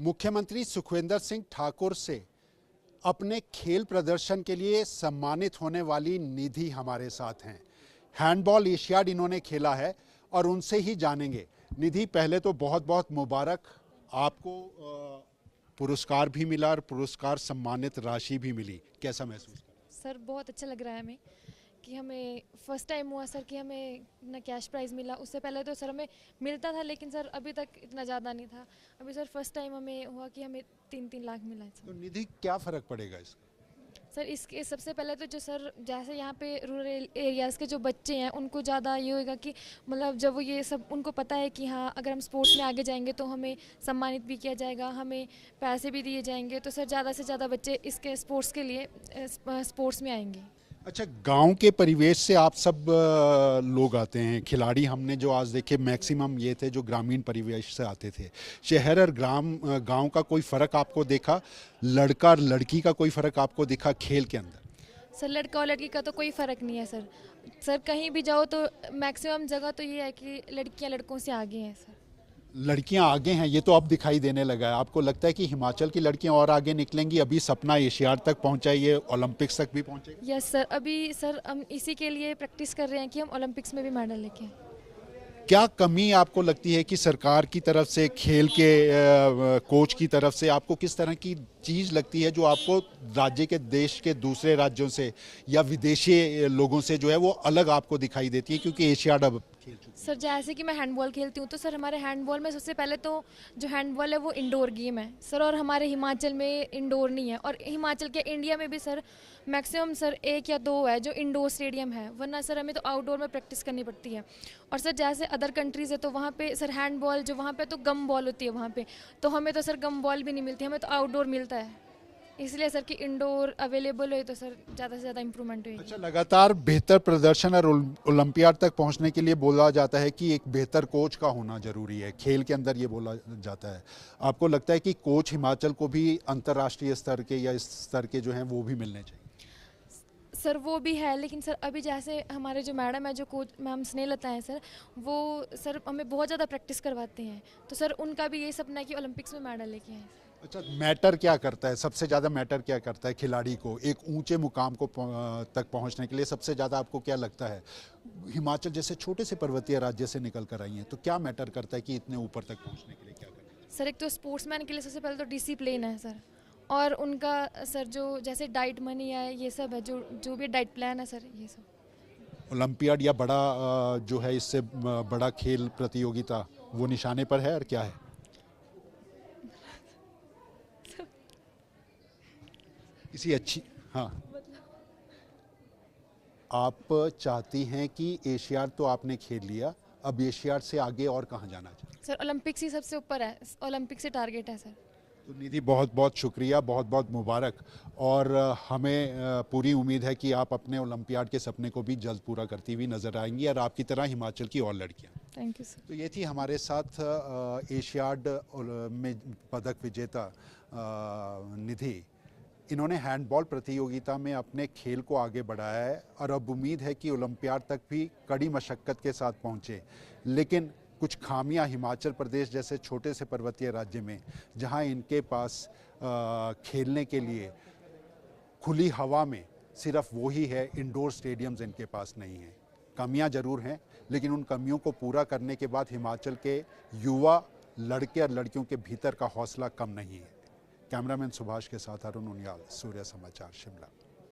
मुख्यमंत्री सुखविंदर सिंह ठाकुर से अपने खेल प्रदर्शन के लिए सम्मानित होने वाली निधि हमारे साथ हैं। हैंडबॉल एशियाड इन्होंने खेला है और उनसे ही जानेंगे। निधि, पहले तो बहुत बहुत मुबारक, आपको पुरस्कार भी मिला और पुरस्कार सम्मानित राशि भी मिली, कैसा महसूस कर? सर बहुत अच्छा लग रहा है हमें कि हमें फर्स्ट टाइम हुआ सर कि हमें इतना कैश प्राइज़ मिला। उससे पहले तो सर हमें मिलता था, लेकिन सर अभी तक इतना ज़्यादा नहीं था। अभी सर फर्स्ट टाइम हमें हुआ कि हमें 3-3 लाख मिला है सर। तो निधि, क्या फ़र्क पड़ेगा इसका? सर इसके सबसे पहले तो जो सर जैसे यहाँ पे रूरल एरियाज़ के जो बच्चे हैं उनको ज़्यादा ये होएगा कि मतलब जब वो ये सब उनको पता है कि हाँ अगर हम स्पोर्ट्स में आगे जाएंगे तो हमें सम्मानित भी किया जाएगा, हमें पैसे भी दिए जाएंगे, तो सर ज़्यादा से ज़्यादा बच्चे इसके स्पोर्ट्स के लिए स्पोर्ट्स में आएंगे। अच्छा, गांव के परिवेश से आप सब लोग आते हैं। खिलाड़ी हमने जो आज देखे मैक्सिमम ये थे जो ग्रामीण परिवेश से आते थे। शहर और गांव का कोई फ़र्क आपको देखा? लड़का और लड़की का कोई फ़र्क आपको दिखा खेल के अंदर? सर लड़का और लड़की का तो कोई फ़र्क नहीं है सर। सर कहीं भी जाओ तो मैक्सिमम जगह तो ये है कि लड़कियां लड़कों से आगे हैं सर। लड़कियां आगे हैं, ये तो अब दिखाई देने लगा है। आपको लगता है कि हिमाचल की लड़कियां और आगे निकलेंगी? अभी सपना एशियाड तक पहुंचा, ये ओलंपिक्स तक भी पहुंचेगा? यस सर, अभी सर हम इसी के लिए प्रैक्टिस कर रहे हैं कि हम ओलंपिक्स में भी मेडल लेके आएं। क्या कमी आपको लगती है कि सरकार की तरफ से, खेल के कोच की तरफ से आपको किस तरह की चीज़ लगती है जो आपको राज्य के, देश के दूसरे राज्यों से या विदेशी लोगों से जो है वो अलग आपको दिखाई देती है, क्योंकि एशियाड अब खेल चुकी है? सर जैसे कि मैं हैंडबॉल खेलती हूँ तो सर हमारे हैंडबॉल में सबसे पहले तो जो हैंडबॉल है वो इंडोर गेम है सर, और हमारे हिमाचल में इंडोर नहीं है। और हिमाचल के इंडिया में भी सर मैक्सिमम सर 1 या 2 है जो इंडोर स्टेडियम है, वरना सर हमें तो आउटडोर में प्रैक्टिस करनी पड़ती है। और सर जैसे अदर कंट्रीज़ है तो वहाँ पे सर हैंडबॉल जो वहाँ पे तो गम बॉल होती है वहाँ पे, तो हमें तो सर गम बॉल भी नहीं मिलती, हमें तो आउटडोर मिलता है। इसलिए सर कि इंडोर अवेलेबल हो तो सर ज़्यादा से ज़्यादा इम्प्रूवमेंट होगी। अच्छा, लगातार बेहतर प्रदर्शन और ओलंपियाड तक पहुंचने के लिए बोला जाता है कि एक बेहतर कोच का होना जरूरी है। खेल के अंदर ये बोला जाता है। आपको लगता है कि कोच हिमाचल को भी अंतर्राष्ट्रीय स्तर के या इस स्तर के जो हैं वो भी मिलने चाहिए? सर वो भी है, लेकिन सर अभी जैसे हमारे जो मैडम है, जो कोच मैम स्नेहलता हैं सर, वो सर हमें बहुत ज़्यादा प्रैक्टिस करवाते हैं, तो सर उनका भी यही सपना है कि ओलंपिक्स में मेडल लेके आए। अच्छा, मैटर क्या करता है, सबसे ज़्यादा मैटर क्या करता है खिलाड़ी को एक ऊंचे मुकाम को तक पहुंचने के लिए? सबसे ज़्यादा आपको क्या लगता है? हिमाचल जैसे छोटे से पर्वतीय राज्य से निकल कर आई हैं, तो क्या मैटर करता है कि इतने ऊपर तक पहुंचने के लिए क्या करना है? सर एक तो स्पोर्ट्समैन के लिए सबसे पहले तो डिसिप्लिन है सर, और उनका सर जो जैसे डाइट मनी है ये सब है, जो भी डाइट प्लान है सर, ये सब। ओलंपियाड या बड़ा जो है इससे बड़ा खेल प्रतियोगिता वो निशाने पर है और क्या है? किसी अच्छी, हाँ, आप चाहती हैं कि एशियाड तो आपने खेल लिया, अब एशियाड से आगे और कहाँ जाना चाहिए? सर ओलंपिक्स ही सबसे ऊपर है, ओलंपिक से टारगेट है सर। तो निधि, बहुत बहुत शुक्रिया, बहुत बहुत मुबारक, और हमें पूरी उम्मीद है कि आप अपने ओलंपियाड के सपने को भी जल्द पूरा करती हुई नजर आएंगी, और आपकी तरह हिमाचल की और लड़कियां। Thank you sir. तो ये थी हमारे साथ एशियाड में पदक विजेता निधि। इन्होंने हैंडबॉल प्रतियोगिता में अपने खेल को आगे बढ़ाया है और अब उम्मीद है कि ओलंपियाड तक भी कड़ी मशक्क़त के साथ पहुंचे। लेकिन कुछ खामियां हिमाचल प्रदेश जैसे छोटे से पर्वतीय राज्य में, जहां इनके पास खेलने के लिए खुली हवा में सिर्फ वो ही है, इंडोर स्टेडियम्स इनके पास नहीं हैं। कमियां ज़रूर हैं, लेकिन उन कमियों को पूरा करने के बाद हिमाचल के युवा लड़के और लड़कियों के भीतर का हौसला कम नहीं है। कैमरामैन सुभाष के साथ अरुण उनियाल, सूर्य समाचार, शिमला।